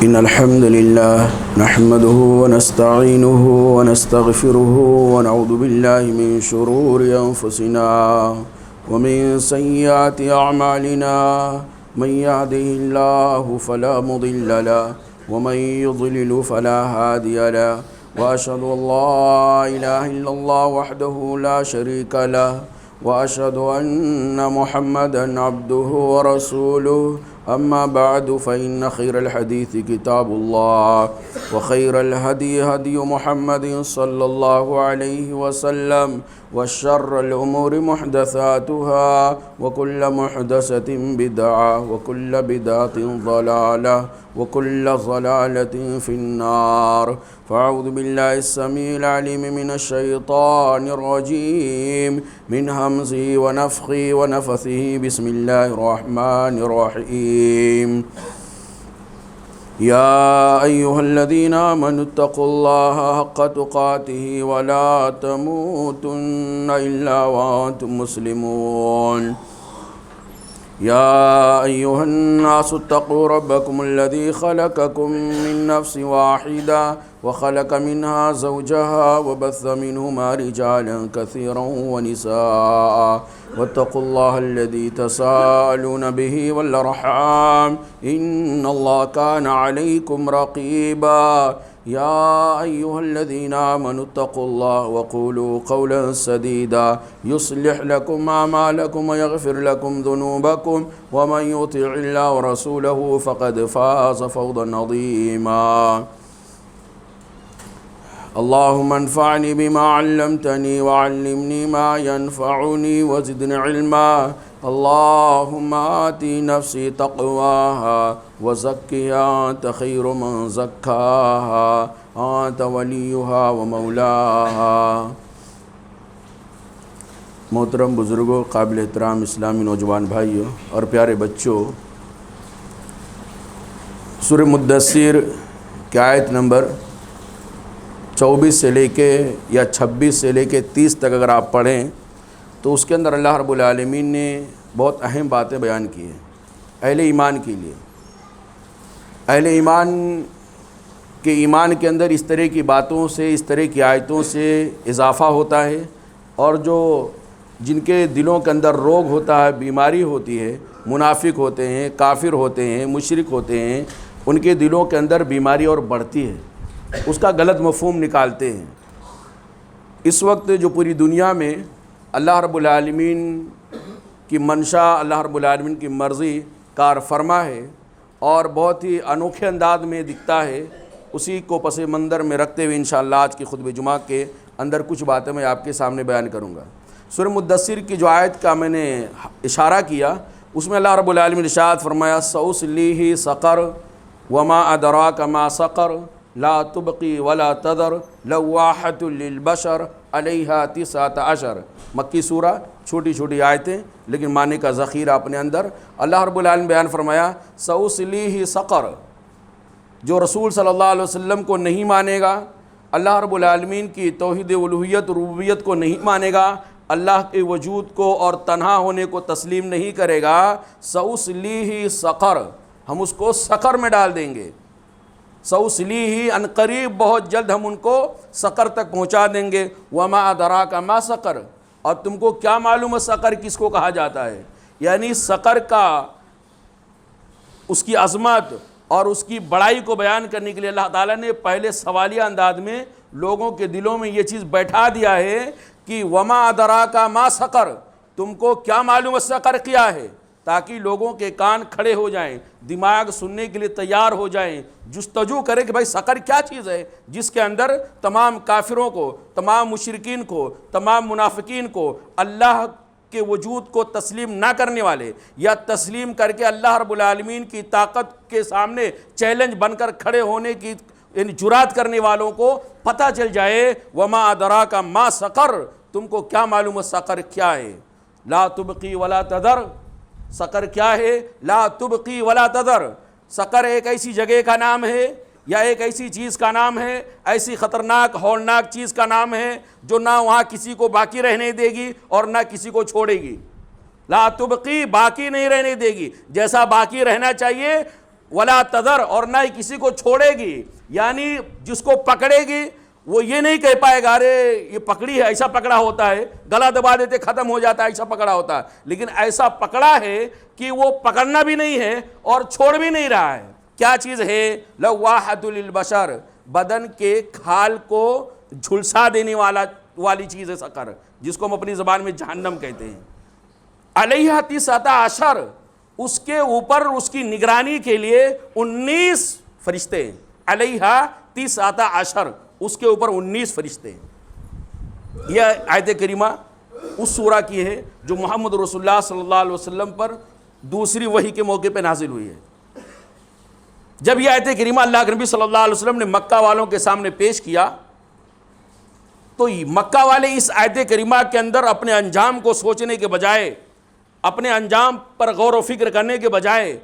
إن الحمد لله نحمده ونستعينه ونستغفره ونعوذ بالله من شرور أنفسنا ومن سيئات أعمالنا من يهده الله فلا مضل له ومن يضلل فلا هادي له وأشهد أن لا إله إلا الله وحده لا شريك له وأشهد أن محمدًا عبده ورسوله أما بعد فإن خير الحديث كتاب الله وخير الهدي هدي محمد صلى الله عليه وسلم وشر الأمور محدثاتها وكل محدثة بدعة وكل بدعة ضلالة وكل ضلالة في النار فأعوذ بالله السميع العليم من الشيطان الرجيم من همزه ونفخه ونفثه بسم الله الرحمن الرحيم يا أيها الذين آمنوا اتقوا الله حق تقاته ولا تموتن إلا وأنتم مسلمون يا أيها الناس اتقوا ربكم الذي خلقكم من نفس واحدة وخلق منها زوجها وبث منهما رجالا كثيرا ونساء واتقوا الله الذي تساءلون به والأرحام إن الله كان عليكم رقيبا يا أيها الذين آمنوا اتقوا الله وقولوا قولا سديدا يصلح لكم أعمالكم ويغفر لكم ذنوبكم ومن يطع الله ورسوله فقد فاز فوزا عظيما اللهم انفعني بما علمتني وعلمني ما ينفعني وزدني علما اللهم آت نفسي تقواها وزكها أنت خير من زكاها أنت وليها ومولاها محترم بزرگوں، قابل احترام اسلامی نوجوان بھائیوں اور پیارے بچوں، سورہ مدثر کی آیت نمبر 24 سے لے کے یا 26 سے لے کے 30 تک اگر آپ پڑھیں تو اس کے اندر اللہ رب العالمین نے بہت اہم باتیں بیان کی ہیں اہل ایمان کے لیے۔ اہل ایمان کے اندر اس طرح کی باتوں سے، اس طرح کی آیتوں سے اضافہ ہوتا ہے، اور جن کے دلوں کے اندر روگ ہوتا ہے، بیماری ہوتی ہے، منافق ہوتے ہیں، کافر ہوتے ہیں، مشرک ہوتے ہیں، ان کے دلوں کے اندر بیماری اور بڑھتی ہے، اس کا غلط مفہوم نکالتے ہیں۔ اس وقت جو پوری دنیا میں اللہ رب العالمین کی منشا، اللہ رب العالمین کی مرضی کار فرما ہے اور بہت ہی انوکھے انداز میں دکھتا ہے، اسی کو پس منظر میں رکھتے ہوئے انشاءاللہ آج کی خطبہ جمعہ کے اندر کچھ باتیں میں آپ کے سامنے بیان کروں گا۔ سورہ مدثر کی جو آیت کا میں نے اشارہ کیا، اس میں اللہ رب العالمین ارشاد فرمایا سأصلیہ سقر وما ادراک ما سقر لا تبقی ولا تذر لواحۃ للبشر علیہا 19 مکی سورہ، چھوٹی چھوٹی آیتیں لیکن معنی کا ذخیرہ اپنے اندر۔ اللہ رب العالمین بیان فرمایا سأصلیہ سقر، جو رسول صلی اللہ علیہ وسلم کو نہیں مانے گا، اللہ رب العالمین کی توحید الوہیت ربوبیت کو نہیں مانے گا، اللہ کے وجود کو اور تنہا ہونے کو تسلیم نہیں کرے گا، سأصلیہ سقر، ہم اس کو سقر میں ڈال دیں گے۔ سأصلیہ ان قریب، بہت جلد ہم ان کو سقر تک پہنچا دیں گے۔ وما ادراک ما سقر، اور تم کو کیا معلوم ہے سقر کس کو کہا جاتا ہے؟ یعنی سقر کا، اس کی عظمت اور اس کی بڑائی کو بیان کرنے کے لیے اللہ تعالیٰ نے پہلے سوالیہ انداز میں لوگوں کے دلوں میں یہ چیز بیٹھا دیا ہے کہ وما ادراک ما سقر، تم کو کیا معلوم ہے سقر کیا ہے، تاکہ لوگوں کے کان کھڑے ہو جائیں، دماغ سننے کے لیے تیار ہو جائیں، جستجو کریں کہ بھائی سقر کیا چیز ہے جس کے اندر تمام کافروں کو، تمام مشرکین کو، تمام منافقین کو، اللہ کے وجود کو تسلیم نہ کرنے والے یا تسلیم کر کے اللہ رب العالمین کی طاقت کے سامنے چیلنج بن کر کھڑے ہونے کی یعنی جرات کرنے والوں کو پتہ چل جائے وما ادراک ما سقر، تم کو کیا معلوم ہے سقر کیا ہے؟ لا تبقی ولا تذر، سقر کیا ہے؟ لا تبقی ولا تذر، سقر ایک ایسی جگہ کا نام ہے یا ایک ایسی چیز کا نام ہے، ایسی خطرناک ہولناک چیز کا نام ہے جو نہ وہاں کسی کو باقی رہنے دے گی اور نہ کسی کو چھوڑے گی۔ لا تبقی، باقی نہیں رہنے دے گی، جیسا باقی رہنا چاہیے ولا تذر، اور نہ ہی کسی کو چھوڑے گی، یعنی جس کو پکڑے گی وہ یہ نہیں کہہ پائے گا ارے یہ پکڑی ہے، ایسا پکڑا ہوتا ہے، گلا دبا دیتے ختم ہو جاتا ہے، ایسا پکڑا ہوتا ہے، لیکن ایسا پکڑا ہے کہ وہ پکڑنا بھی نہیں ہے اور چھوڑ بھی نہیں رہا ہے۔ کیا چیز ہے؟ لواحۃ للبشر، بدن کے کھال کو جھلسا دینے والی چیز ہے سقر، جس کو ہم اپنی زبان میں جہنم کہتے ہیں۔ علیہ 19 اس کے اوپر اس کی نگرانی کے لیے 19 فرشتے، علیہ 19 اس کے اوپر 19 فرشتے۔ یہ آیت کریمہ اس سورہ کی ہے جو محمد رسول اللہ صلی اللہ علیہ وسلم پر دوسری وحی کے موقع پہ نازل ہوئی ہے۔ جب یہ آیت کریمہ اللہ کے نبی صلی اللہ علیہ وسلم نے مکہ والوں کے سامنے پیش کیا تو مکہ والے اس آیت کریمہ کے اندر اپنے انجام کو سوچنے کے بجائے، اپنے انجام پر غور و فکر کرنے کے بجائے،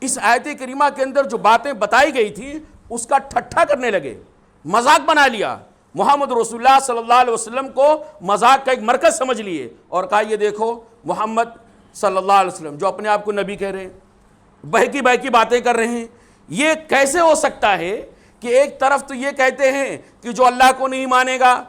اس آیت کریمہ کے اندر جو باتیں بتائی گئی تھی اس کا ٹھٹھا کرنے لگے، مذاق بنا لیا۔ محمد رسول اللہ صلی اللہ علیہ وسلم کو مذاق کا ایک مرکز سمجھ لیے اور کہا یہ دیکھو محمد صلی اللہ علیہ وسلم جو اپنے آپ کو نبی کہہ رہے ہیں، بہکی بہکی باتیں کر رہے ہیں، یہ کیسے ہو سکتا ہے کہ ایک طرف تو یہ کہتے ہیں کہ جو اللہ کو نہیں مانے گا،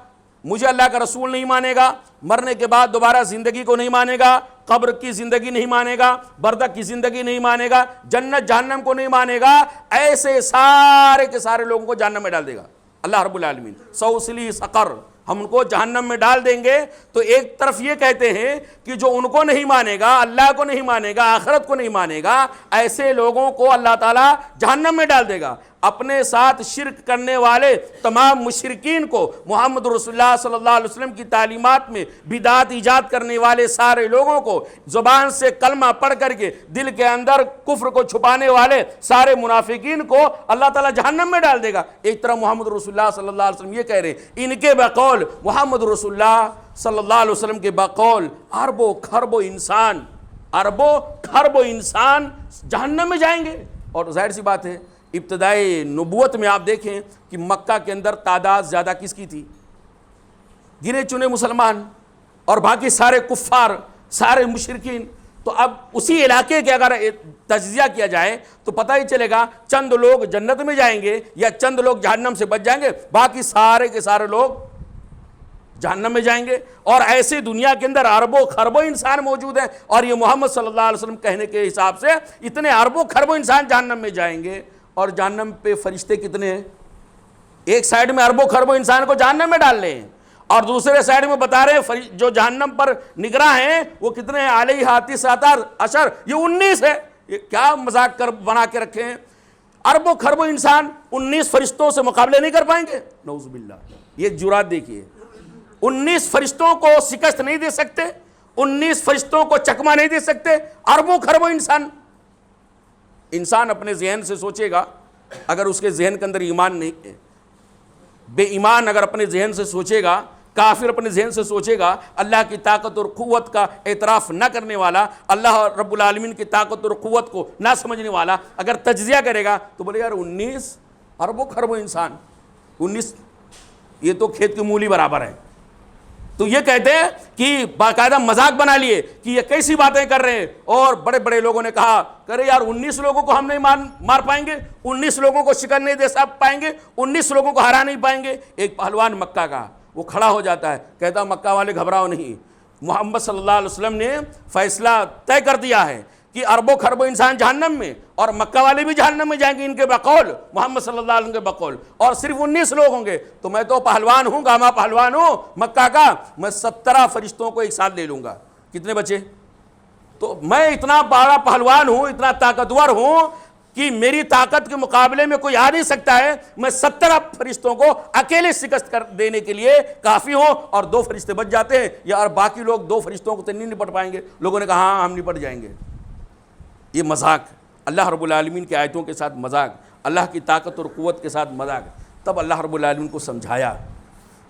مجھے اللہ کا رسول نہیں مانے گا، مرنے کے بعد دوبارہ زندگی کو نہیں مانے گا، قبر کی زندگی نہیں مانے گا، برزخ کی زندگی نہیں مانے گا، جنت جہنم کو نہیں مانے گا، ایسے سارے کے سارے لوگوں کو جہنم میں ڈال دے گا اللہ رب العالمین، سوسلی سقر، ہم ان کو جہنم میں ڈال دیں گے۔ تو ایک طرف یہ کہتے ہیں کہ جو ان کو نہیں مانے گا، اللہ کو نہیں مانے گا، آخرت کو نہیں مانے گا، ایسے لوگوں کو اللہ تعالیٰ جہنم میں ڈال دے گا۔ اپنے ساتھ شرک کرنے والے تمام مشرکین کو، محمد رسول اللہ صلی اللہ علیہ وسلم کی تعلیمات میں بدعت ایجاد کرنے والے سارے لوگوں کو، زبان سے کلمہ پڑھ کر کے دل کے اندر کفر کو چھپانے والے سارے منافقین کو اللہ تعالیٰ جہنم میں ڈال دے گا۔ ایک طرح محمد رسول اللہ صلی اللہ علیہ وسلم یہ کہہ رہے ہیں، ان کے بقول محمد رسول اللہ صلی اللہ علیہ وسلم کے بقول اربوں خربوں انسان جہنم میں جائیں گے۔ اور ظاہر سی بات ہے ابتدائی نبوت میں آپ دیکھیں کہ مکہ کے اندر تعداد زیادہ کس کی تھی؟ گنے چنے مسلمان اور باقی سارے کفار، سارے مشرکین۔ تو اب اسی علاقے کے اگر تجزیہ کیا جائے تو پتہ ہی چلے گا چند لوگ جنت میں جائیں گے یا چند لوگ جہنم سے بچ جائیں گے، باقی سارے کے سارے لوگ جہنم میں جائیں گے۔ اور ایسے دنیا کے اندر اربوں خربوں انسان موجود ہیں، اور یہ محمد صلی اللہ علیہ وسلم کہنے کے حساب سے اتنے اربوں خربوں انسان جہنم میں جائیں گے۔ اور جہنم پہ فرشتے کتنے ہیں؟ ایک سائیڈ میں اربوں خربوں انسان کو جہنم میں ڈال لے ہیں اور دوسرے سائیڈ میں بتا رہے ہیں جو جہنم پر نگراں ہیں وہ کتنے ہیں؟ علیہ 19 یہ 19 ہے۔ یہ کیا مذاق بنا کے رکھے ہیں؟ اربوں خربوں انسان 19 فرشتوں سے مقابلے نہیں کر پائیں گے؟ نعوذ باللہ۔ یہ جرات دیکھیے، 19 فرشتوں کو شکست نہیں دے سکتے، 19 فرشتوں کو چکمہ نہیں دے سکتے، اربوں خربوں انسان اپنے ذہن سے سوچے گا، اگر اس کے ذہن کے اندر ایمان نہیں ہے، بے ایمان اگر اپنے ذہن سے سوچے گا، کافر اپنے ذہن سے سوچے گا، اللہ کی طاقت اور قوت کا اعتراف نہ کرنے والا، اللہ رب العالمین کی طاقت اور قوت کو نہ سمجھنے والا اگر تجزیہ کرے گا تو بولے یار 19 اربوں خربوں انسان، 19 یہ تو کھیت کی مولی برابر ہے۔ تو یہ کہتے ہیں کہ باقاعدہ مذاق بنا لیے کہ یہ کیسی باتیں کر رہے ہیں، اور بڑے بڑے لوگوں نے کہا کرے یار 19 لوگوں کو ہم نہیں مار پائیں گے، 19 لوگوں کو شکست نہیں دے پائیں گے، 19 لوگوں کو ہرا نہیں پائیں گے۔ ایک پہلوان مکہ کا وہ کھڑا ہو جاتا ہے، کہتا مکہ والے گھبراؤ نہیں، محمد صلی اللہ علیہ وسلم نے فیصلہ طے کر دیا ہے کہ اربوں خربوں انسان جہنم میں اور مکہ والے بھی جہنم میں جائیں گے ان کے بقول، محمد صلی اللہ علیہ وسلم کے بقول، اور صرف 19 لوگ ہوں گے۔ تو میں تو پہلوان ہوں، گاما پہلوان ہوں مکہ کا، میں 17 فرشتوں کو ایک ساتھ لے لوں گا۔ کتنے بچے؟ تو میں اتنا بڑا پہلوان ہوں، اتنا طاقتور ہوں کہ میری طاقت کے مقابلے میں کوئی آ نہیں سکتا ہے، میں 17 فرشتوں کو اکیلے شکست کر دینے کے لیے کافی ہوں، اور 2 فرشتے بچ جاتے ہیں، یا اور باقی لوگ 2 فرشتوں کو تو نہیں نپٹ پائیں گے۔ لوگوں نے کہا ہاں ہم نپٹ جائیں گے۔ یہ مذاق، اللہ رب العالمین کی آیتوں کے ساتھ مذاق، اللہ کی طاقت اور قوت کے ساتھ مذاق۔ تب اللہ رب العالمین کو سمجھایا،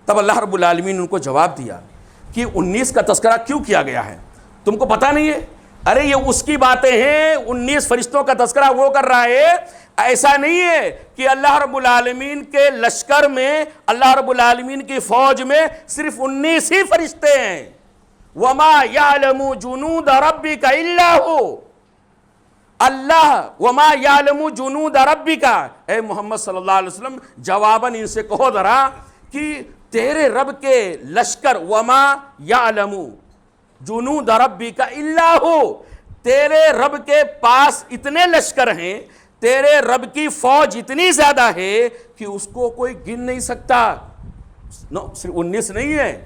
تب اللہ رب العالمین ان کو جواب دیا کہ 19 کا تذکرہ کیوں کیا گیا ہے، تم کو پتہ نہیں ہے؟ ارے یہ اس کی باتیں ہیں، 19 فرشتوں کا تذکرہ وہ کر رہا ہے۔ ایسا نہیں ہے کہ اللہ رب العالمین کے لشکر میں، اللہ رب العالمین کی فوج میں صرف 19 ہی فرشتے ہیں۔ وَمَا يَعْلَمُ جُنُودَ رَبِّكَ إِلَّا هُوَ، اللہ وما یعلم جنود ربک، اے محمد صلی اللہ علیہ وسلم جواباً ان سے کہو ذرا کہ تیرے رب کے لشکر، وما یعلم جنود ربک الا ہو، تیرے رب کے پاس اتنے لشکر ہیں، تیرے رب کی فوج اتنی زیادہ ہے کہ اس کو کوئی گن نہیں سکتا. صرف 19 نہیں ہے،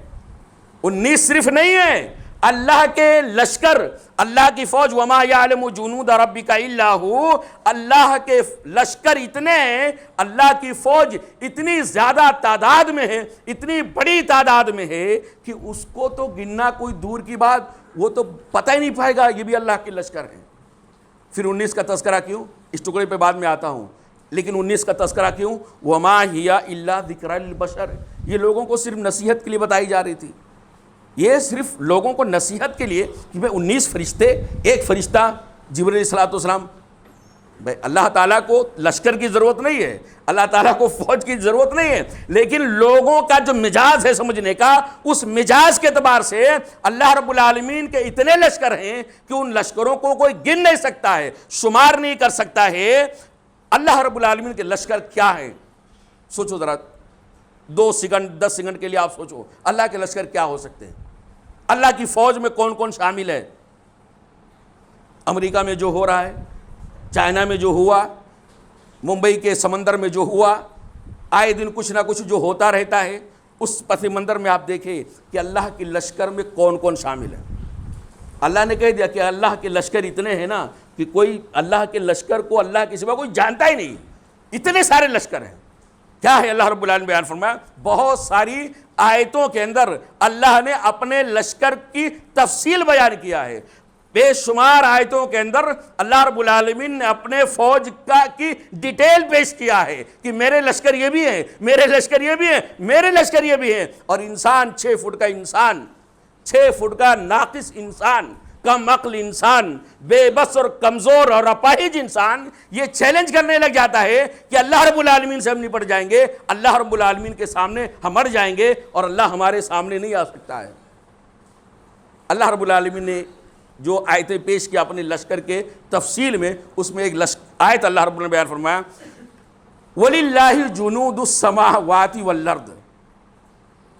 19 صرف نہیں ہے، اللہ کے لشکر، اللہ کی فوج، وما یعلم جنود ربک الا ہو، اللہ کے لشکر اتنے ہیں، اللہ کی فوج اتنی زیادہ تعداد میں ہے، اتنی بڑی تعداد میں ہے کہ اس کو تو گننا کوئی دور کی بات، وہ تو پتہ ہی نہیں پائے گا یہ بھی اللہ کے لشکر ہیں. پھر 19 کا تذکرہ کیوں؟ اس ٹکڑے پہ بعد میں آتا ہوں، لیکن 19 کا تذکرہ کیوں؟ وما ہی الا ذکری للبشر، یہ لوگوں کو صرف نصیحت کے لیے بتائی جا رہی تھی، یہ صرف لوگوں کو نصیحت کے لیے کہ بھئی 19 فرشتے، ایک فرشتہ جبرائیل علیہ السلام، بھئی اللہ تعالیٰ کو لشکر کی ضرورت نہیں ہے، اللہ تعالیٰ کو فوج کی ضرورت نہیں ہے، لیکن لوگوں کا جو مجاز ہے سمجھنے کا، اس مجاز کے اعتبار سے اللہ رب العالمین کے اتنے لشکر ہیں کہ ان لشکروں کو کوئی گن نہیں سکتا ہے، شمار نہیں کر سکتا ہے. اللہ رب العالمین کے لشکر کیا ہیں؟ سوچو ذرا 2 سیکنڈ 10 سیکنڈ کے لیے آپ سوچو اللہ کے لشکر کیا ہو سکتے ہیں. اللہ کی فوج میں کون کون شامل ہے؟ امریکہ میں جو ہو رہا ہے، چائنا میں جو ہوا، ممبئی کے سمندر میں جو ہوا، آئے دن کچھ نہ کچھ جو ہوتا رہتا ہے، اس پس منظر میں آپ دیکھیں کہ اللہ کے لشکر میں کون کون شامل ہے. اللہ نے کہہ دیا کہ اللہ کے لشکر اتنے ہیں نا کہ کوئی اللہ کے لشکر کو اللہ کے سوا کوئی جانتا ہی نہیں، اتنے سارے لشکر ہیں. کیا ہے اللہ رب العالمین بیان فرمایا؟ بہت ساری آیتوں کے اندر اللہ نے اپنے لشکر کی تفصیل بیان کیا ہے. بے شمار آیتوں کے اندر اللہ رب العالمین نے اپنے فوج کی ڈیٹیل پیش کیا ہے کہ میرے لشکر یہ بھی ہیں، میرے لشکر یہ بھی ہیں، میرے لشکر یہ بھی ہیں. اور انسان 6 فٹ کا انسان، 6 فٹ کا ناقص انسان، کم عقل انسان، بے بس اور کمزور اور اپاہج انسان یہ چیلنج کرنے لگ جاتا ہے کہ اللہ رب العالمین سے ہم نپٹ جائیں گے، اللہ رب العالمین کے سامنے ہم مر جائیں گے اور اللہ ہمارے سامنے نہیں آ سکتا ہے. اللہ رب العالمین نے جو آیتیں پیش کی اپنے لشکر کے تفصیل میں، اس میں ایک آیت اللہ رب العالمین نے بیان فرمایا وَلِلَّهِ جُنُودُ السَّمَاوَاتِ وَالْأَرْضِ،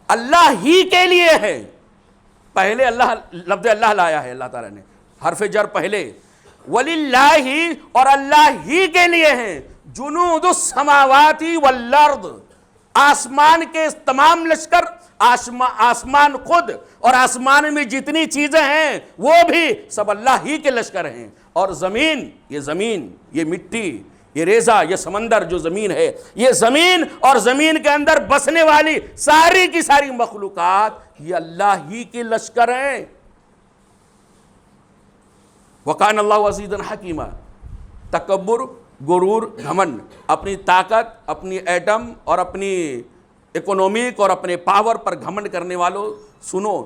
اللہ ہی کے لیے ہے. پہلے اللہ، لفظ اللہ لایا ہے اللہ تعالیٰ نے، حرف جر پہلے، وَلِلَّهِ، اور اللہ ہی کے لیے ہیں، جُنُودُ السَّمَاوَاتِ وَالْأَرْضِ، آسمان کے تمام لشکر، آسمان خود اور آسمان میں جتنی چیزیں ہیں وہ بھی سب اللہ ہی کے لشکر ہیں. اور زمین، یہ مٹی، یہ ریزہ، یہ سمندر جو زمین ہے، یہ زمین اور زمین کے اندر بسنے والی ساری کی ساری مخلوقات یہ اللہ ہی کے لشکر ہیں. وَقَانَ اللَّهُ عَزِيزًا حَكِيمًا، تکبر، غرور، گھمنڈ، اپنی طاقت، اپنی ایٹم اور اپنی اکنومک اور اپنے پاور پر گھمنڈ کرنے والوں سنو.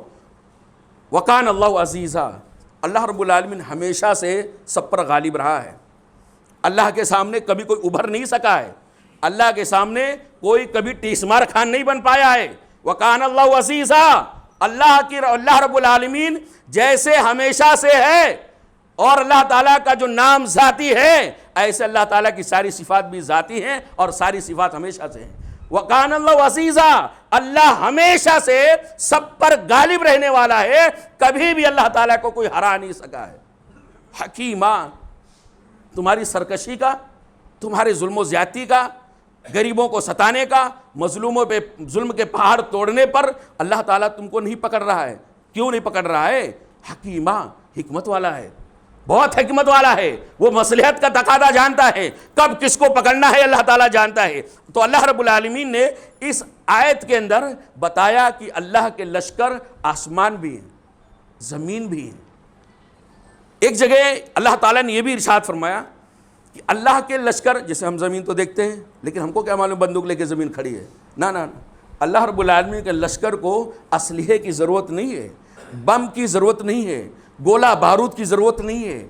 وَقَانَ اللَّهُ عَزِيزًا، اللہ رب العالمین ہمیشہ سے سب پر غالب رہا ہے. اللہ کے سامنے کبھی کوئی ابھر نہیں سکا ہے، اللہ کے سامنے کوئی کبھی ٹیسمار خان نہیں بن پایا ہے. وَقَانَ اللَّهُ عَزِيزًا، اللہ رب العالمین جیسے ہمیشہ سے ہے اور اللہ تعالیٰ کا جو نام ذاتی ہے، ایسے اللہ تعالیٰ کی ساری صفات بھی ذاتی ہیں اور ساری صفات ہمیشہ سے ہیں. وَقَانَ اللَّهُ عَزِيزًا، اللہ ہمیشہ سے سب پر غالب رہنے والا ہے، کبھی بھی اللہ تعالیٰ کو کوئی ہرا نہیں سکا ہے. حکیمہ، تمہاری سرکشی کا، تمہارے ظلم و زیادتی کا، غریبوں کو ستانے کا، مظلوموں پہ ظلم کے پہاڑ توڑنے پر اللہ تعالیٰ تم کو نہیں پکڑ رہا ہے. کیوں نہیں پکڑ رہا ہے؟ حکیمہ، حکمت والا ہے، بہت حکمت والا ہے. وہ مصلحت کا تقاضا جانتا ہے، کب کس کو پکڑنا ہے اللہ تعالیٰ جانتا ہے. تو اللہ رب العالمین نے اس آیت کے اندر بتایا کہ اللہ کے لشکر آسمان بھی ہیں، زمین بھی ہیں. ایک جگہ اللہ تعالیٰ نے یہ بھی ارشاد فرمایا کہ اللہ کے لشکر، جیسے ہم زمین تو دیکھتے ہیں لیکن ہم کو کیا معلوم بندوق لے کے زمین کھڑی ہے، نہ، اللہ رب العالمین کے لشکر کو اسلحے کی ضرورت نہیں ہے، بم کی ضرورت نہیں ہے، گولہ بارود کی ضرورت نہیں ہے،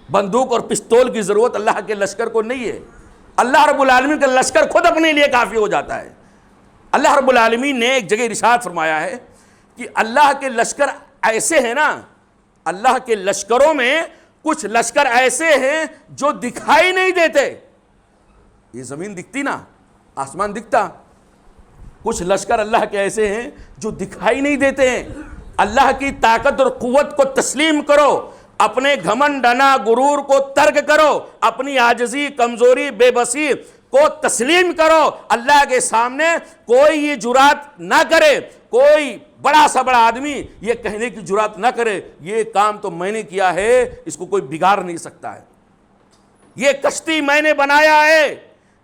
بندوق اور پستول کی ضرورت اللہ کے لشکر کو نہیں ہے. اللہ رب العالمین کا لشکر خود اپنے لیے کافی ہو جاتا ہے. اللہ رب العالمین نے ایک جگہ ارشاد فرمایا ہے کہ اللہ کے لشکر ایسے ہیں نا، اللہ کے لشکروں میں کچھ لشکر ایسے ہیں جو دکھائی نہیں دیتے. یہ زمین دکھتی نا, آسمان دکھتا, کچھ لشکر اللہ کے ایسے ہیں جو دکھائی نہیں دیتے ہیں. اللہ کی طاقت اور قوت کو تسلیم کرو, اپنے گھمنڈ ڈنا غرور کو ترک کرو, اپنی عاجزی کمزوری بے بسی کو تسلیم کرو. اللہ کے سامنے کوئی یہ جرات نہ کرے, کوئی بڑا سا بڑا آدمی یہ کہنے کی جرات نہ کرے یہ کام تو میں نے کیا ہے, اس کو کوئی بگاڑ نہیں سکتا ہے. یہ کشتی میں نے بنایا ہے,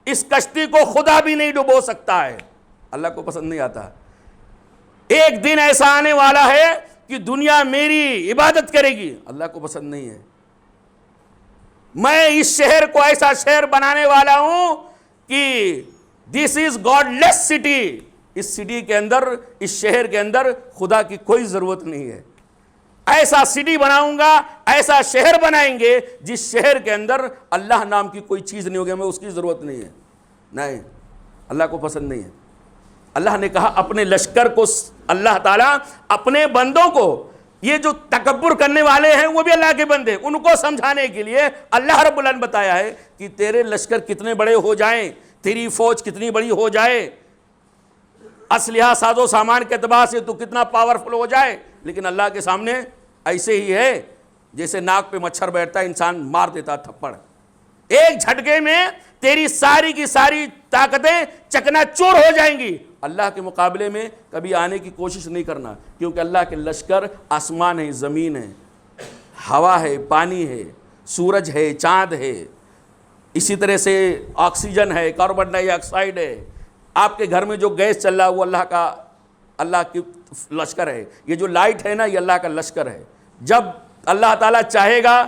اس کشتی کو خدا بھی نہیں ڈبو سکتا ہے. اللہ کو پسند نہیں آتا. ایک دن ایسا آنے والا ہے کہ دنیا میری عبادت کرے گی, اللہ کو پسند نہیں ہے. میں اس شہر کو ایسا شہر بنانے والا ہوں کہ this is godless city, اس سٹی کے اندر, اس شہر کے اندر خدا کی کوئی ضرورت نہیں ہے. ایسا سٹی بناؤں گا, ایسا شہر بنائیں گے جس شہر کے اندر اللہ نام کی کوئی چیز نہیں ہوگی, ہمیں اس کی ضرورت نہیں ہے. نہیں, اللہ کو پسند نہیں ہے. اللہ نے کہا اپنے لشکر کو, اللہ تعالیٰ اپنے بندوں کو, یہ جو تکبر کرنے والے ہیں وہ بھی اللہ کے بندے, ان کو سمجھانے کے لیے اللہ رب العالمین نے بتایا ہے کہ تیرے لشکر کتنے بڑے ہو جائیں, تیری فوج کتنی بڑی ہو جائے, اسلحہ ساز و سامان کے اعتبار سے تو کتنا پاورفل ہو جائے, لیکن اللہ کے سامنے ایسے ہی ہے جیسے ناک پہ مچھر بیٹھتا ہے, انسان مار دیتا تھپڑ. ایک جھٹکے میں تیری ساری کی ساری طاقتیں چکنا چور ہو جائیں گی. اللہ کے مقابلے میں کبھی آنے کی کوشش نہیں کرنا, کیونکہ اللہ کے لشکر آسمان ہے, زمین ہے, ہوا ہے, پانی ہے, سورج ہے, چاند ہے, اسی طرح سے آکسیجن ہے, کاربن ڈائی آکسائڈ ہے. آپ کے گھر میں جو گیس چل رہا ہے وہ اللہ کی لشکر ہے. یہ جو لائٹ ہے نا یہ اللہ کا لشکر ہے. جب اللہ تعالیٰ چاہے گا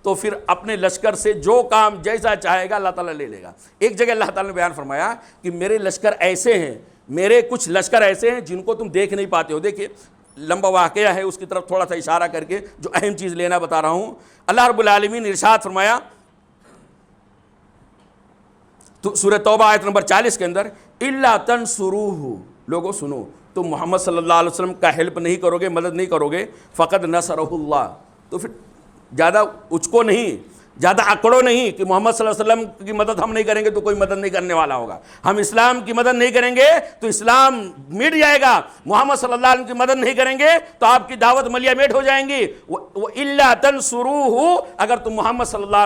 تو پھر اپنے لشکر سے جو کام جیسا چاہے گا اللہ تعالیٰ لے لے گا. ایک جگہ اللہ تعالیٰ نے بیان فرمایا کہ میرے لشکر ایسے ہیں, میرے کچھ لشکر ایسے ہیں جن کو تم دیکھ نہیں پاتے ہو. دیکھیے لمبا واقعہ ہے, اس کی طرف تھوڑا سا اشارہ کر کے جو اہم چیز لینا بتا رہا ہوں. اللہ رب العالمین نے ارشاد فرمایا تو سورہ توبہ آیت نمبر 40 کے اندر, الا تنصروہ, لوگوں سنو, تم محمد صلی اللہ علیہ وسلم کا ہیلپ نہیں کرو گے, مدد نہیں کرو گے, فقد نصرہ اللہ, تو پھر زیادہ اچکو نہیں, زیادہ اکڑو نہیں کہ محمد صلی اللہ علیہ وسلم کی مدد ہم نہیں کریں گے تو کوئی مدد نہیں کرنے والا ہوگا, ہم اسلام کی مدد نہیں کریں گے تو اسلام مٹ جائے گا, محمد صلی اللہ علیہ وسلم کی مدد نہیں کریں گے تو آپ کی دعوت ملیہ میٹ ہو جائیں گی. وَإِلَّا تَنْصُرُوهُ, اگر تم محمد صلی اللہ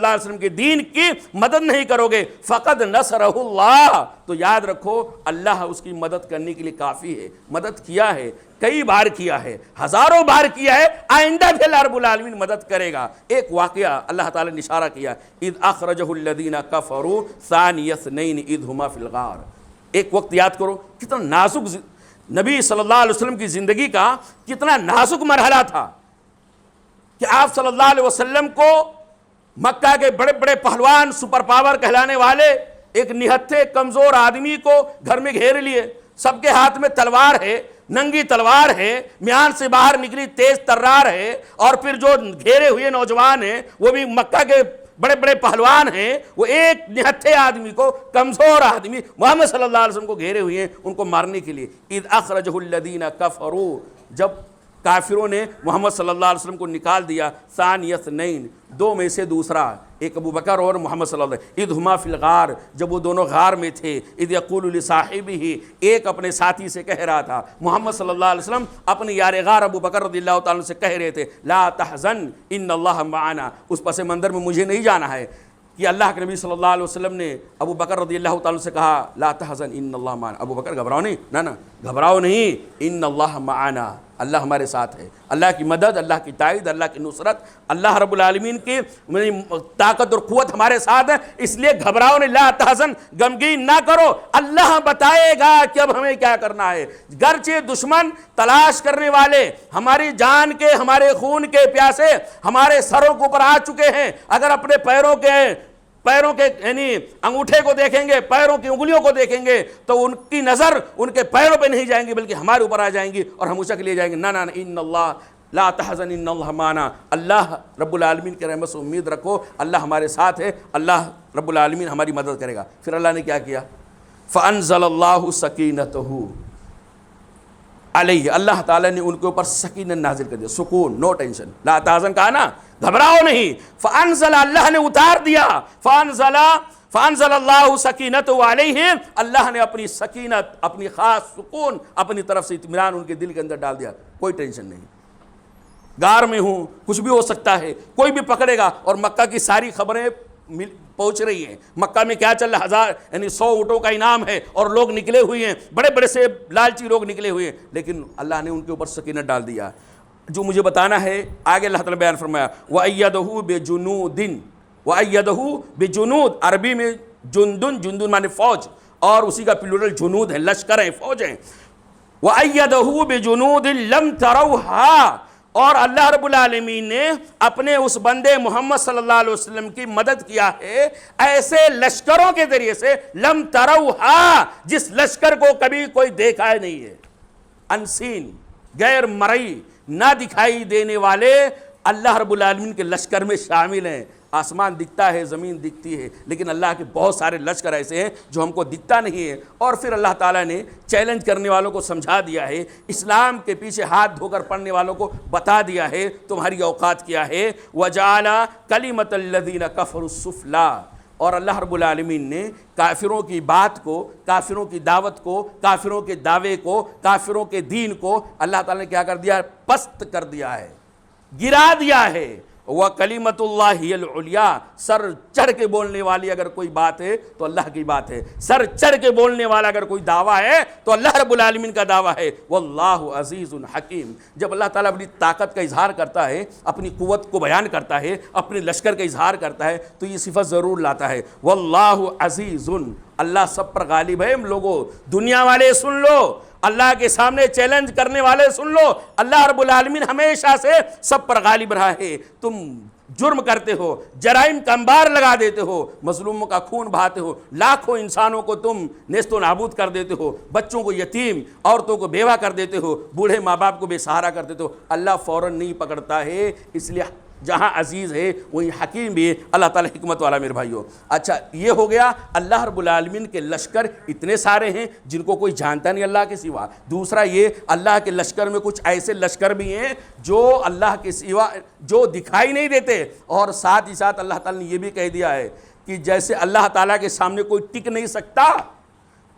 علیہ وسلم کی دین کی مدد نہیں کرو گے, فقد نصرہ اللہ, تو یاد رکھو اللہ اس کی مدد کرنے کے لیے کافی ہے. مدد کیا ہے, کئی بار کیا ہے, ہزاروں بار کیا ہے, آئندہ بھی اللہ رب العالمین مدد کرے گا. ایک واقعہ اللہ تعالیٰ نے اشارہ کیا, اذ اخرجہ الذین کفروا ثانی اثنین اذ ہما فی الغار. ایک وقت یاد کرو کتنا نازک نبی صلی اللہ علیہ وسلم کی زندگی کا کتنا نازک مرحلہ تھا کہ آپ صلی اللہ علیہ وسلم کو مکہ کے بڑے بڑے پہلوان, سپر پاور کہلانے والے ایک نہتھے کمزور آدمی کو گھر میں گھیر لیے, سب کے ہاتھ میں تلوار ہے, ننگی تلوار ہے, میان سے باہر نکلی تیز ترار ہے, اور پھر جو گھیرے ہوئے نوجوان ہیں وہ بھی مکہ کے بڑے بڑے پہلوان ہیں, وہ ایک نہتھے آدمی کو, کمزور آدمی محمد صلی اللہ علیہ وسلم کو گھیرے ہوئے ہیں ان کو مارنے کے لیے. اذ اخرجہ الذین کفروا, جب کافروں نے محمد صلی اللہ علیہ وسلم کو نکال دیا, ثانی اثنین, دو میں سے دوسرا, ایک ابو بکر اور محمد صلی اللہ علیہ وسلم, اذ ہما فی الغار, جب وہ دونوں غار میں تھے, اذ یقول لصاحبہ, ایک اپنے ساتھی سے کہہ رہا تھا, محمد صلی اللہ علیہ وسلم اپنے یار غار ابو بکر رضی اللہ تعالیٰ سے کہہ رہے تھے, لا تحزن ان اللہ معنا, اس پس منظر میں مجھے نہیں جانا ہے. کہ اللہ کے نبی صلی اللہ علیہ وسلم نے ابو بکر رضی اللہ تعالیٰ سے کہا, لا تحزن ان اللہ معنا, ابو بکر گھبراؤ نہیں, نہ گھبراؤ نہیں, ان اللہ معنا, اللہ ہمارے ساتھ ہے. اللہ کی مدد, اللہ کی تائید, اللہ کی نصرت, اللہ رب العالمین کی طاقت اور قوت ہمارے ساتھ ہے, اس لیے گھبراؤ نہیں, لا تحزن, غمگین نہ کرو, اللہ بتائے گا کہ اب ہمیں کیا کرنا ہے. گرچہ دشمن تلاش کرنے والے ہماری جان کے, ہمارے خون کے پیاسے ہمارے سروں کے اوپر آ چکے ہیں, اگر اپنے پیروں کے یعنی انگوٹھے کو دیکھیں گے, پیروں کی انگلیوں کو دیکھیں گے تو ان کی نظر ان کے پیروں پہ نہیں جائیں گی بلکہ ہمارے اوپر آ جائیں گی اور ہم اچک لیے جائیں گے. نہ ان اللہ لا تحزن ان اللہ معنا, اللہ رب العالمین کے رحمت سے امید رکھو, اللہ ہمارے ساتھ ہے, اللہ رب العالمین ہماری مدد کرے گا. پھر اللہ نے کیا کیا, فانزل اللہ سکینتہ, علیہ، اللہ تعالیٰ نے ان کے اوپر سکینت نازل کر دیا، سکون، نو ٹینشن، لا تحزن کہا نا، گھبراؤ نہیں، فانزل، اللہ نے اتار دیا، فانزل اللہ سکینت علیہ، اللہ نے اپنی سکینت، اپنی خاص سکون اپنی طرف سے اطمینان ان کے دل کے اندر ڈال دیا، کوئی ٹینشن نہیں، غار میں ہوں، کچھ بھی ہو سکتا ہے، کوئی بھی پکڑے گا، اور مکہ کی ساری خبریں پہنچ رہی ہیں، مکہ میں کیا چل رہا، 100 اونٹوں کا انعام ہے، اور لوگ نکلے ہوئے ہیں، بڑے بڑے سے لالچی لوگ نکلے ہوئے ہیں، لیکن اللہ نے ان کے اوپر سکینت ڈال دیا۔ جو مجھے بتانا ہے آگے اللہ تعالیٰ بیان فرمایا، وَأَيَّدَهُ بِجُنُودٍ، وَأَيَّدَهُ بِجُنُود، عربی میں جندن مانے فوج، اور اسی کا پلورل جنود ہے، لشکر ہیں، فوج ہیں، وَأَيَّدَهُ بِجُنُودٍ لَمْ تَرَوْهَا، اور اللہ رب العالمین نے اپنے اس بندے محمد صلی اللہ علیہ وسلم کی مدد کیا ہے ایسے لشکروں کے ذریعے سے، لم تروہا، جس لشکر کو کبھی کوئی دیکھا نہیں ہے، انسین، غیر مرئی، نہ دکھائی دینے والے اللہ رب العالمین کے لشکر میں شامل ہیں۔ آسمان دکھتا ہے، زمین دکھتی ہے، لیکن اللہ کے بہت سارے لشکر ایسے ہیں جو ہم کو دکھتا نہیں ہے، اور پھر اللہ تعالیٰ نے چیلنج کرنے والوں کو سمجھا دیا ہے، اسلام کے پیچھے ہاتھ دھو کر پڑھنے والوں کو بتا دیا ہے تمہاری اوقات کیا ہے، وَجَعَلَ كَلِمَةَ الَّذِينَ كَفَرُوا السُّفْلَىٰ، اور اللہ رب العالمین نے کافروں کی بات کو، کافروں کی دعوت کو، کافروں کے دعوے کو، کافروں کے دین کو اللہ تعالیٰ نے کیا کر دیا ہے، پست کر دیا ہے، گرا دیا ہے۔ وَكَلِمَةُ اللَّهِ الْعُلْيَا، سر چڑھ کے بولنے والی اگر کوئی بات ہے تو اللہ کی بات ہے، سر چڑھ کے بولنے والا اگر کوئی دعویٰ ہے تو اللہ رب العالمین کا دعویٰ ہے، وَاللَّهُ عَزِيزٌ حَكِيمٌ۔ جب اللہ تعالیٰ اپنی طاقت کا اظہار کرتا ہے، اپنی قوت کو بیان کرتا ہے، اپنے لشکر کا اظہار کرتا ہے، تو یہ صفت ضرور لاتا ہے، وَاللَّهُ عَزِيزٌ، اللہ سب پر غالب ہے۔ لوگوں، دنیا والے سن لو، اللہ کے سامنے چیلنج کرنے والے سن لو، اللہ رب العالمین ہمیشہ سے سب پر غالب رہا ہے۔ تم جرم کرتے ہو، جرائم کا انبار لگا دیتے ہو، مظلوموں کا خون بہاتے ہو، لاکھوں انسانوں کو تم نیست و نابود کر دیتے ہو، بچوں کو یتیم، عورتوں کو بیوہ کر دیتے ہو، بوڑھے ماں باپ کو بے سہارا کر دیتے ہو، اللہ فوراً نہیں پکڑتا ہے، اس لیے جہاں عزیز ہے وہیں حکیم بھی ہے، اللہ تعالیٰ حکمت والا میرے بھائیو۔ اچھا، یہ ہو گیا اللہ رب العالمین کے لشکر اتنے سارے ہیں جن کو کوئی جانتا نہیں اللہ کے سوا۔ دوسرا یہ، اللہ کے لشکر میں کچھ ایسے لشکر بھی ہیں جو اللہ کے سوا جو دکھائی نہیں دیتے، اور ساتھ ہی ساتھ اللہ تعالیٰ نے یہ بھی کہہ دیا ہے کہ جیسے اللہ تعالیٰ کے سامنے کوئی ٹک نہیں سکتا،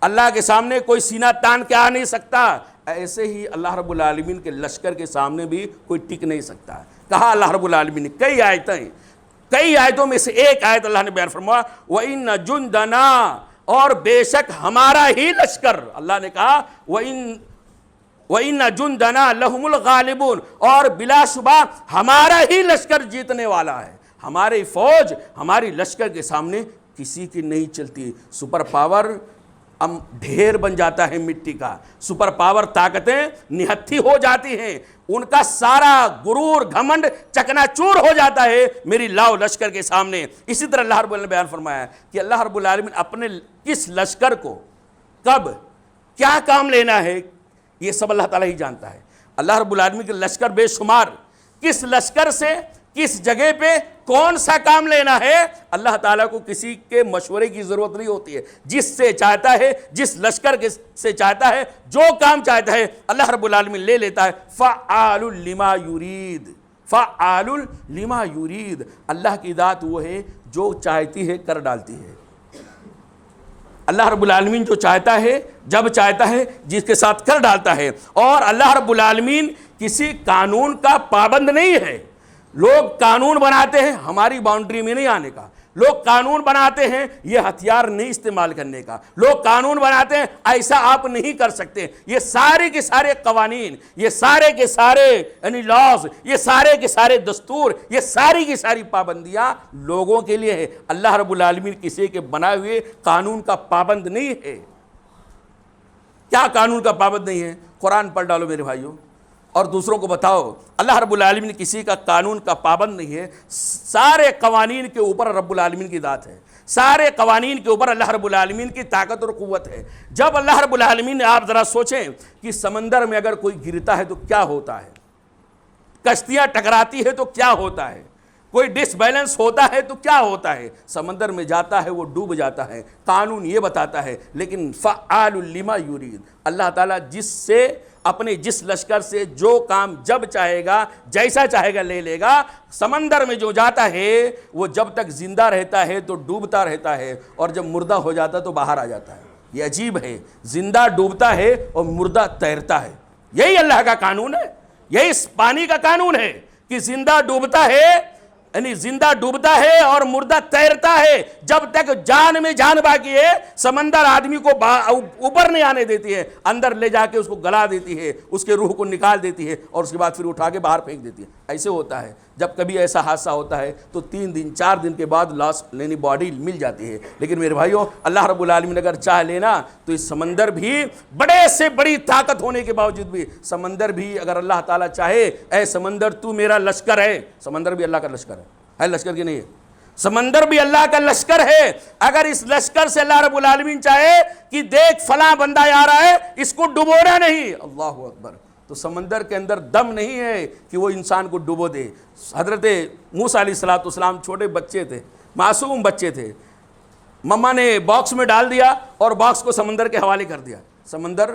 اللہ کے سامنے کوئی سینہ تان کے آ نہیں سکتا، ایسے ہی اللہ رب العالمین کے لشکر کے سامنے بھی کوئی ٹک نہیں سکتا۔ کہا اللہ رب العالمین نے کئی آیتیں، کئی آیتوں میں سے ایک آیت اللہ نے بیان فرمایا، وَإِنَّ جُنْدَنَا، اور بے شک ہمارا ہی لشکر، اللہ نے کہا وَإِنَّ جُنْدَنَا لَهُمُ الْغَالِبُونَ، اور بلا شبہ ہمارا ہی لشکر جیتنے والا ہے، ہماری فوج ہماری لشکر کے سامنے کسی کی نہیں چلتی۔ سپر پاور ڈھیر بن جاتا ہے مٹی کا، سپر پاور طاقتیں نہتھی ہو جاتی ہیں، ان کا سارا غرور گھمنڈ چکنا چور ہو جاتا ہے میری لاؤ لشکر کے سامنے۔ اسی طرح اللہ رب العالمین نے بیان فرمایا کہ اللہ رب العالمین اپنے کس لشکر کو کب کیا کام لینا ہے یہ سب اللہ تعالیٰ ہی جانتا ہے۔ اللہ رب العالمین کے لشکر بے شمار، کس لشکر سے کس جگہ پہ کون سا کام لینا ہے اللہ تعالیٰ کو کسی کے مشورے کی ضرورت نہیں ہوتی ہے، جس سے چاہتا ہے، جس لشکر سے چاہتا ہے، جو کام چاہتا ہے اللہ رب العالمین لے لیتا ہے۔ فعال لما یرید، فعال لما یرید، اللہ کی ذات وہ ہے جو چاہتی ہے کر ڈالتی ہے۔ اللہ رب العالمین جو چاہتا ہے جب چاہتا ہے جس کے ساتھ کر ڈالتا ہے، اور اللہ رب العالمین کسی قانون کا پابند نہیں ہے۔ لوگ قانون بناتے ہیں ہماری باؤنڈری میں نہیں آنے کا، لوگ قانون بناتے ہیں یہ ہتھیار نہیں استعمال کرنے کا، لوگ قانون بناتے ہیں ایسا آپ نہیں کر سکتے۔ یہ سارے کے سارے قوانین، یہ سارے کے سارے یعنی لاز، یہ سارے کے سارے دستور، یہ ساری کی ساری پابندیاں لوگوں کے لیے ہے۔ اللہ رب العالمین کسی کے بنائے ہوئے قانون کا پابند نہیں ہے۔ کیا قانون کا پابند نہیں ہے؟ قرآن پڑھ ڈالو میرے بھائیوں اور دوسروں کو بتاؤ، اللہ رب العالمین کسی کا قانون کا پابند نہیں ہے۔ سارے قوانین کے اوپر رب العالمین کی ذات ہے، سارے قوانین کے اوپر اللہ رب العالمین کی طاقت اور قوت ہے۔ جب اللہ رب العالمین نے، آپ ذرا سوچیں کہ سمندر میں اگر کوئی گرتا ہے تو کیا ہوتا ہے، کشتیاں ٹکراتی ہے تو کیا ہوتا ہے، کوئی ڈس بیلنس ہوتا ہے تو کیا ہوتا ہے، سمندر میں جاتا ہے وہ ڈوب جاتا ہے، قانون یہ بتاتا ہے۔ لیکن فعال لما یرید، اللہ تعالیٰ جس سے اپنے جس لشکر سے جو کام جب چاہے گا جیسا چاہے گا لے لے گا۔ سمندر میں جو جاتا ہے وہ جب تک زندہ رہتا ہے تو ڈوبتا رہتا ہے، اور جب مردہ ہو جاتا ہے تو باہر آ جاتا ہے۔ یہ عجیب ہے، زندہ ڈوبتا ہے اور مردہ تیرتا ہے۔ یہی اللہ کا قانون ہے، یہی اس پانی کا قانون ہے کہ زندہ ڈوبتا ہے، یعنی زندہ ڈوبتا ہے اور مردہ تیرتا ہے جب تک جان میں جان باقی ہے۔ سمندر آدمی کو اوپر نہیں آنے دیتی ہے، اندر لے جا کے اس کو گلا دیتی ہے، اس کے روح کو نکال دیتی ہے، اور اس کے بعد پھر اٹھا کے باہر پھینک دیتی ہے۔ ایسے ہوتا ہے جب کبھی ایسا حادثہ ہوتا ہے تو 3 دن 4 دن کے بعد لاش لینی باڈی مل جاتی ہے۔ لیکن میرے بھائیوں، اللہ رب العالمین اگر چاہ لینا تو اس سمندر بھی بڑے سے بڑی طاقت ہونے کے باوجود بھی، سمندر بھی اگر اللہ تعالیٰ چاہے، اے سمندر تو میرا لشکر ہے، سمندر بھی اللہ کا لشکر ہے لشکر کی نہیں ہے، سمندر بھی اللہ کا لشکر ہے۔ اگر اس لشکر سے اللہ رب العالمین چاہے کہ دیکھ فلاں بندہ آ رہا ہے، اس کو ڈبونا نہیں، اللہ اکبر، تو سمندر کے اندر دم نہیں ہے کہ وہ انسان کو ڈبو دے۔ حضرت موسیٰ علیہ السلام چھوٹے بچے تھے، معصوم بچے تھے، مما نے باکس میں ڈال دیا اور باکس کو سمندر کے حوالے کر دیا، سمندر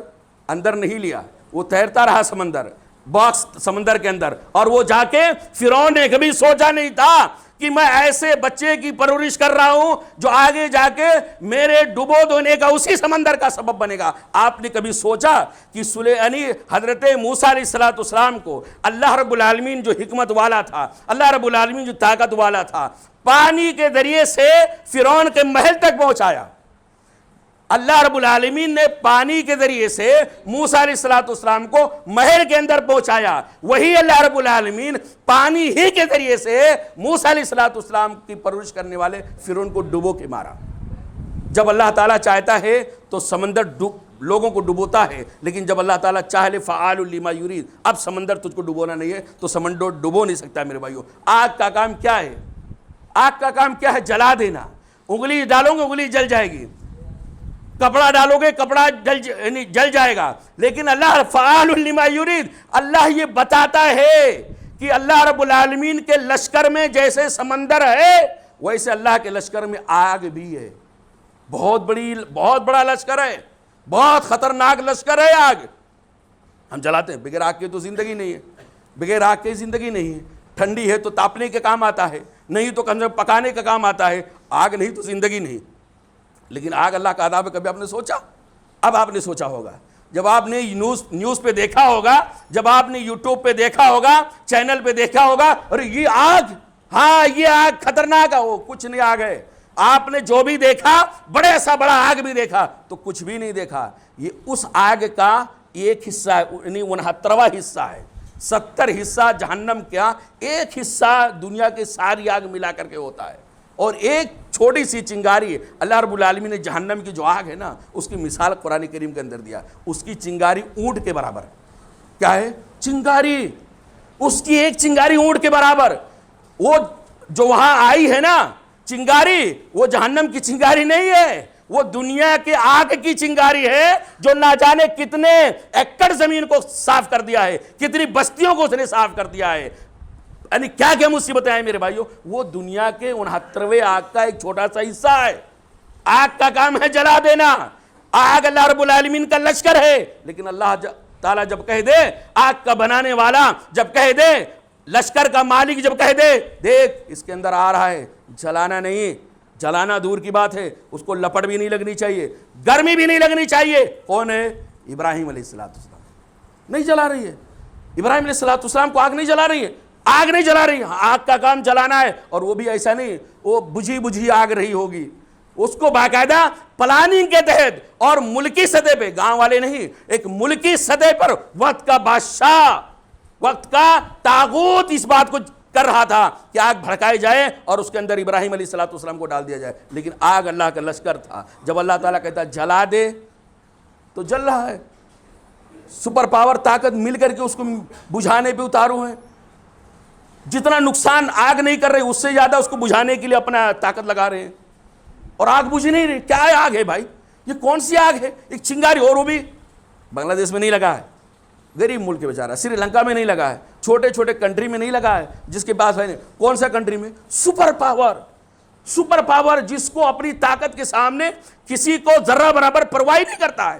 اندر نہیں لیا، وہ تیرتا رہا سمندر، باکس سمندر کے اندر، اور وہ جا کے فرعون نے کبھی سوچا نہیں تھا کہ میں ایسے بچے کی پرورش کر رہا ہوں جو آگے جا کے میرے ڈبو دونے کا اسی سمندر کا سبب بنے گا۔ آپ نے کبھی سوچا کہ حضرت موسیٰ علیہ السلام کو اللہ رب العالمین جو حکمت والا تھا، اللہ رب العالمین جو طاقت والا تھا، پانی کے ذریعے سے فرعون کے محل تک پہنچایا؟ اللہ رب العالمین نے پانی کے ذریعے سے موسیٰ علیہ السلام کو محل کے اندر پہنچایا، وہی اللہ رب العالمین پانی ہی کے ذریعے سے موسیٰ علیہ السلام کی پرورش کرنے والے فرعون کو ڈبو کے مارا۔ جب اللہ تعالیٰ چاہتا ہے تو سمندر لوگوں کو ڈبوتا ہے، لیکن جب اللہ تعالیٰ چاہے فعال لما یرید، اب سمندر تجھ کو ڈبونا نہیں ہے تو سمندر ڈبو نہیں سکتا۔ میرے بھائیو، آگ کا کام کیا ہے؟ آگ کا کام کیا ہے؟ جلا دینا۔ انگلی ڈالو گے انگلی جل جائے گی، کپڑا ڈالو گے کپڑا جل جائے گا، لیکن اللہ فعال لما یرید، اللہ یہ بتاتا ہے کہ اللہ رب العالمین کے لشکر میں جیسے سمندر ہے ویسے اللہ کے لشکر میں آگ بھی ہے۔ بہت بڑا لشکر ہے، بہت خطرناک لشکر ہے آگ۔ ہم جلاتے ہیں، بغیر آگ کے تو زندگی نہیں ہے، بغیر آگ کے زندگی نہیں ہے۔ ٹھنڈی ہے تو تاپنے کے کام آتا ہے، نہیں تو پکانے کا کام آتا ہے، آگ نہیں تو زندگی نہیں۔ لیکن آگ اللہ کا عذاب ہے، کبھی آپ نے سوچا؟ اب آپ نے سوچا ہوگا، جب آپ نے نیوز پہ دیکھا ہوگا، جب آپ نے یوٹیوب پہ دیکھا ہوگا، چینل پہ دیکھا ہوگا، اور یہ آگ، ہاں یہ آگ خطرناک ہے، وہ کچھ نہیں آگ ہے۔ آپ نے جو بھی دیکھا، بڑے سا بڑا آگ بھی دیکھا تو کچھ بھی نہیں دیکھا۔ یہ اس آگ کا ایک حصہ ہے، یعنی 69واں حصہ ہے۔ 70 حصہ جہنم کا، ایک حصہ دنیا کے ساری آگ ملا کر کے ہوتا ہے، اور ایک چھوٹی سی چنگاری ہے۔ اللہ رب العالمین نے جہنم کی جو آگ ہے نا، اس کی مثال قرآن کریم کے اندر دیا، اس کی چنگاری اونٹ کے برابر۔ کیا ہے؟ چنگاری، اس کی ایک چنگاری اونٹ کے برابر۔ وہ جو وہاں آئی ہے نا چنگاری، وہ جہنم کی چنگاری نہیں ہے، وہ دنیا کے آگ کی چنگاری ہے جو نہ جانے کتنے ایکڑ زمین کو صاف کر دیا ہے، کتنی بستیوں کو اس نے صاف کر دیا ہے، یعنی کیا کیا مصیبتیں آئیں میرے بھائیوں۔ وہ دنیا کے 69ویں آگ کا ایک چھوٹا سا حصہ ہے۔ آگ کا کام ہے جلا دینا، آگ اللہ رب العالمین کا لشکر ہے، لیکن اللہ تعالیٰ جب کہہ دے، آگ کا بنانے والا جب کہہ دے، لشکر کا مالک جب کہہ دے، دیکھ اس کے اندر آ رہا ہے، جلانا نہیں، جلانا دور کی بات ہے، اس کو لپٹ بھی نہیں لگنی چاہیے، گرمی بھی نہیں لگنی چاہیے۔ کون ہے؟ ابراہیم علیہ السلام، نہیں جلا رہی ہے، ابراہیم علیہ السلام کو آگ نہیں جلا رہی ہے، آگ نہیں جلا رہی، آگ کا کام جلانا ہے، اور وہ بھی ایسا نہیں وہ بجھی آگ رہی ہوگی، اس کو باقاعدہ پلاننگ کے تحت اور ملکی سطح پہ، گاؤں والے نہیں، ایک ملکی سطح پر وقت کا بادشاہ، وقت کا طاغوت اس بات کو کر رہا تھا کہ آگ بھڑکائی جائے اور اس کے اندر ابراہیم علیہ السلام کو ڈال دیا جائے، لیکن آگ اللہ کا لشکر تھا۔ جب اللہ تعالیٰ کہتا جلا دے تو جل رہا ہے، سپر پاور طاقت مل کر کے اس کو بجھانے پہ اتارو ہیں، جتنا نقصان آگ نہیں کر رہے اس سے زیادہ اس کو بجھانے کے لیے اپنا طاقت لگا رہے ہیں، اور آگ بجھ نہیں رہی۔ کیا آگ ہے بھائی؟ یہ کون سی آگ ہے؟ ایک چنگاری، اور وہ بھی بنگلہ دیش میں نہیں لگا ہے، غریب ملک کے بیچارہ، سری لنکا میں نہیں لگا ہے، چھوٹے چھوٹے کنٹری میں نہیں لگا ہے، جس کے پاس ہے کون سا کنٹری میں؟ سپر پاور، جس کو اپنی طاقت کے سامنے کسی کو ذرہ برابر پرواہ نہیں کرتا ہے،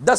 10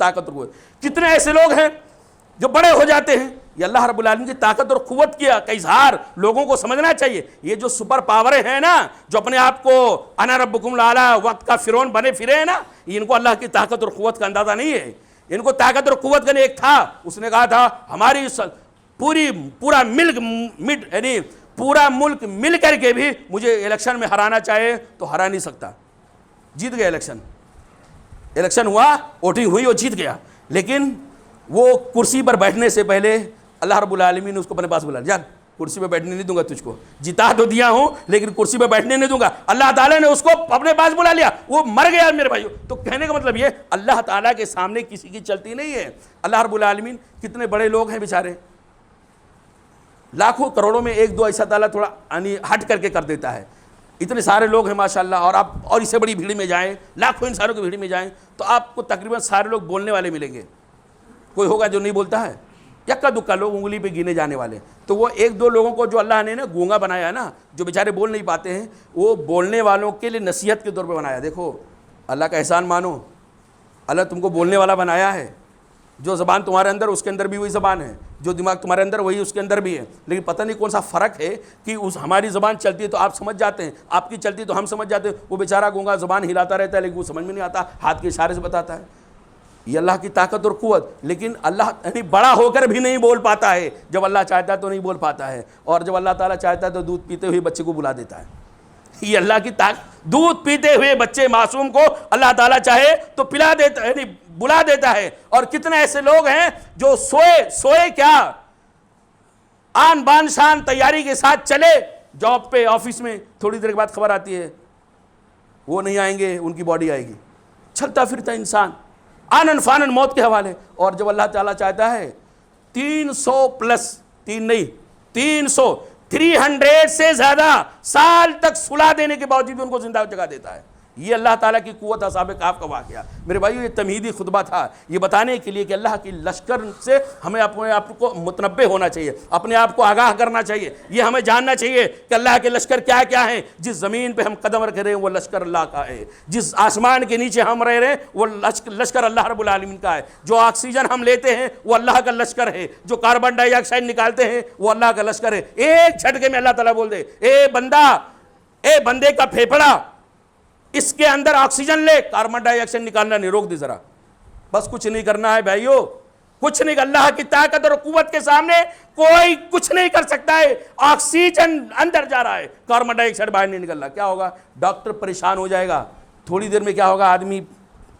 طاقت اور قوت. کتنے ایسے لوگ ہیں جو بڑے ہو جاتے ہیں, یہ اللہ رب العالمین کی طاقت اور قوت کا اظہار لوگوں کو سمجھنا چاہیے. یہ جو سپر پاوریں ہیں نا, جو اپنے آپ کو انا ربکم الاعلی وقت کا فرعون بنے پھرے ہیں نا, ان کو اللہ کی طاقت اور قوت کا اندازہ نہیں ہے. ان کو طاقت اور قوت کا ایک تھا, اس نے کہا تھا ہماری پورا ملک مل کر کے بھی مجھے الیکشن میں ہرانا چاہے تو ہرا نہیں سکتا. جیت گیا الیکشن ہوا, ووٹنگ ہوئی اور جیت گیا. لیکن وہ کرسی پر بیٹھنے سے پہلے اللہ رب العالمین نے اس کو اپنے پاس بلا, جان کرسی پہ بیٹھنے نہیں دوں گا تجھ کو, جتا تو دیا ہوں لیکن کرسی پہ بیٹھنے نہیں دوں گا. اللہ تعالیٰ نے اس کو اپنے پاس بلا لیا, وہ مر گیا میرے بھائیو. تو کہنے کا مطلب یہ, اللہ تعالیٰ کے سامنے کسی کی چلتی نہیں ہے. اللہ رب العالمین کتنے بڑے لوگ ہیں بیچارے, لاکھوں کروڑوں میں ایک دو ایسا تعالیٰ تھوڑا ہٹ کر کے کر دیتا ہے. اتنے سارے لوگ ہیں ماشاءاللہ, اور آپ اور اس سے بڑی بھیڑ میں جائیں, لاکھوں انسانوں کی بھیڑ میں جائیں تو آپ کو تقریباً سارے لوگ بولنے والے ملیں گے. کوئی ہوگا جو نہیں بولتا ہے, یکا دکا لوگ انگلی پہ گینے جانے والے. تو وہ ایک دو لوگوں کو جو اللہ نے نا گونگا بنایا ہے نا, جو بیچارے بول نہیں پاتے ہیں, وہ بولنے والوں کے لیے نصیحت کے طور پہ بنایا. دیکھو اللہ کا احسان مانو, اللہ تم کو بولنے والا بنایا ہے. جو زبان تمہارے اندر اس کے اندر بھی وہی زبان ہے, جو دماغ تمہارے اندر وہی اس کے اندر بھی ہے. لیکن پتہ نہیں کون سا فرق ہے کہ ہماری زبان چلتی ہے تو آپ سمجھ جاتے ہیں, آپ کی چلتی ہے تو ہم سمجھ جاتے ہیں. وہ بیچارہ گونگا زبان ہلاتا رہتا ہے لیکن وہ سمجھ میں نہیں آتا, ہاتھ کے اشارے سے بتاتا ہے. یہ اللہ کی طاقت اور قوت. لیکن اللہ یعنی بڑا ہو کر بھی نہیں بول پاتا ہے, جب اللہ چاہتا ہے تو نہیں بول پاتا ہے, اور جب اللہ تعالیٰ چاہتا ہے تو دودھ پیتے ہوئے بچے کو بلا دیتا ہے. یہ اللہ کی طاقت. دودھ پیتے ہوئے بچے معصوم کو اللہ تعالیٰ چاہے تو پلا دیتا ہے, یعنی بلا دیتا ہے. اور کتنے ایسے لوگ ہیں جو سوئے کیا, آن بان شان تیاری کے ساتھ چلے جاب پہ, آفس میں, تھوڑی دیر کے بعد خبر آتی ہے وہ نہیں آئیں گے, ان کی باڈی آئے گی. چلتا پھرتا انسان آنن فانن موت کے حوالے. اور جب اللہ تعالیٰ چاہتا ہے 300 سے زیادہ سال تک سلا دینے کے باوجود بھی ان کو زندہ جگہ دیتا ہے. یہ اللہ تعالیٰ کی قوت اصحاب کہف کا واقعہ. میرے بھائیو, یہ تمہیدی خطبہ تھا, یہ بتانے کے لیے کہ اللہ کی لشکر سے ہمیں اپنے آپ کو متنبع ہونا چاہیے, اپنے آپ کو آگاہ کرنا چاہیے. یہ ہمیں جاننا چاہیے کہ اللہ کے لشکر کیا کیا ہیں. جس زمین پہ ہم قدم رکھ رہے ہیں وہ لشکر اللہ کا ہے. جس آسمان کے نیچے ہم رہ رہے ہیں وہ لشکر اللہ رب العالمین کا ہے. جو آکسیجن ہم لیتے ہیں وہ اللہ کا لشکر ہے. جو کاربن ڈائی آکسائڈ نکالتے ہیں وہ اللہ کا لشکر ہے. ایک جھٹکے میں اللہ تعالیٰ بول دے, اے بندے کا پھیپھڑا, اس کے اندر آکسیجن لے, کاربن ڈائی آکسائڈ نکالنا نہیں, روک دے ذرا, بس کچھ نہیں کرنا ہے بھائیو, کچھ نہیں. اللہ کی طاقت اور قوت کے سامنے کوئی کچھ نہیں کر سکتا ہے. آکسیجن اندر جا رہا ہے, کاربن ڈائی آکسائڈ باہر نہیں نکل رہا. کیا ہوگا, ڈاکٹر پریشان ہو جائے گا, تھوڑی دیر میں کیا ہوگا, آدمی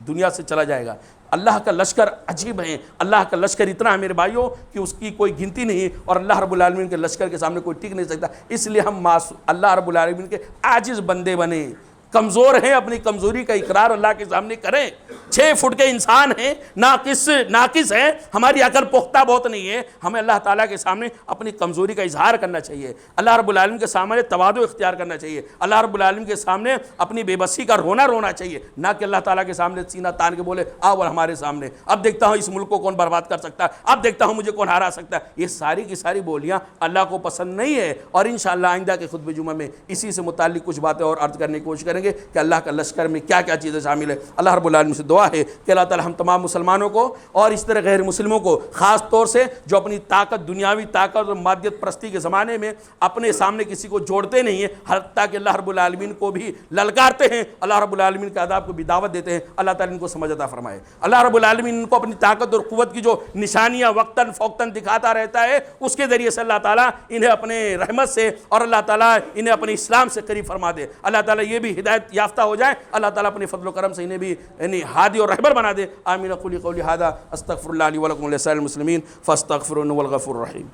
دنیا سے چلا جائے گا. اللہ کا لشکر عجیب ہے, اللہ کا لشکر اتنا ہے میرے بھائیوں کہ اس کی کوئی گنتی نہیں, اور اللہ رب العالمین کے لشکر کے سامنے کوئی ٹک نہیں سکتا. اس لیے ہم اللہ رب العالمین کے عاجز بندے بنے, کمزور ہیں, اپنی کمزوری کا اقرار اللہ کے سامنے کریں. 6 فٹ کے انسان ہیں, ناقص ہیں, ہماری عقل پختہ بہت نہیں ہے. ہمیں اللہ تعالیٰ کے سامنے اپنی کمزوری کا اظہار کرنا چاہیے, اللہ رب العالمین کے سامنے تواضع اختیار کرنا چاہیے, اللہ رب العالمین کے سامنے اپنی بے بسی کا رونا چاہیے, نہ کہ اللہ تعالیٰ کے سامنے سینہ تان کے بولے آؤ ہمارے سامنے, اب دیکھتا ہوں اس ملک کو کون برباد کر سکتا ہے, اب دیکھتا ہوں مجھے کون ہرا سکتا ہے. یہ ساری کی ساری بولیاں اللہ کو پسند نہیں ہے. اور انشاءاللہ آئندہ کے خطبہ جمعہ میں اسی سے متعلق کچھ باتیں اور عرض کرنے کی کوشش کریں گے کہ اللہ کا لشکر میں کیا کیا چیزیں شامل ہے. اللہ رب العالمین سے دعا ہے کہ اللہ تعالی ہم تمام مسلمانوں کو اور اس طرح غیر مسلموں کو خاص طور سے جو اپنی طاقت, دنیاوی طاقت اور مادیت پرستی کے زمانے میں اپنے سامنے کسی کو جوڑتے نہیں ہیں, حتیٰ کہ اللہ رب العالمین کو بھی للکارتے ہیں, اللہ رب العالمین کے عذاب کو بھی دعوت دیتے ہیں. اللہ تعالی ان کو سمجھ عطا فرمائے. اللہ رب العالمین ان کو اپنی طاقت اور قوت کی جو نشانیاں وقتاً فوقتاً دکھاتا رہتا ہے, اس کے ذریعے سے اللہ تعالیٰ انہیں اپنے رحمت سے اور اللہ تعالیٰ انہیں اپنے اسلام سے قریب فرما دے. اللہ تعالیٰ یہ بھی ہدایت یافتہ ہو جائے, اللہ تعالیٰ اپنے فضل و کرم سے انہیں بھی یعنی ہادی اور رہبر بنا دے. آمین. قولی قولی ھذا استغفر اللہ لی ولکم ولسائر المسلمین فاستغفروہ انہ هو الغفور الرحیم.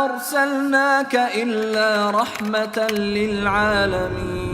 أرسلناك إلا رحمة للعالمين.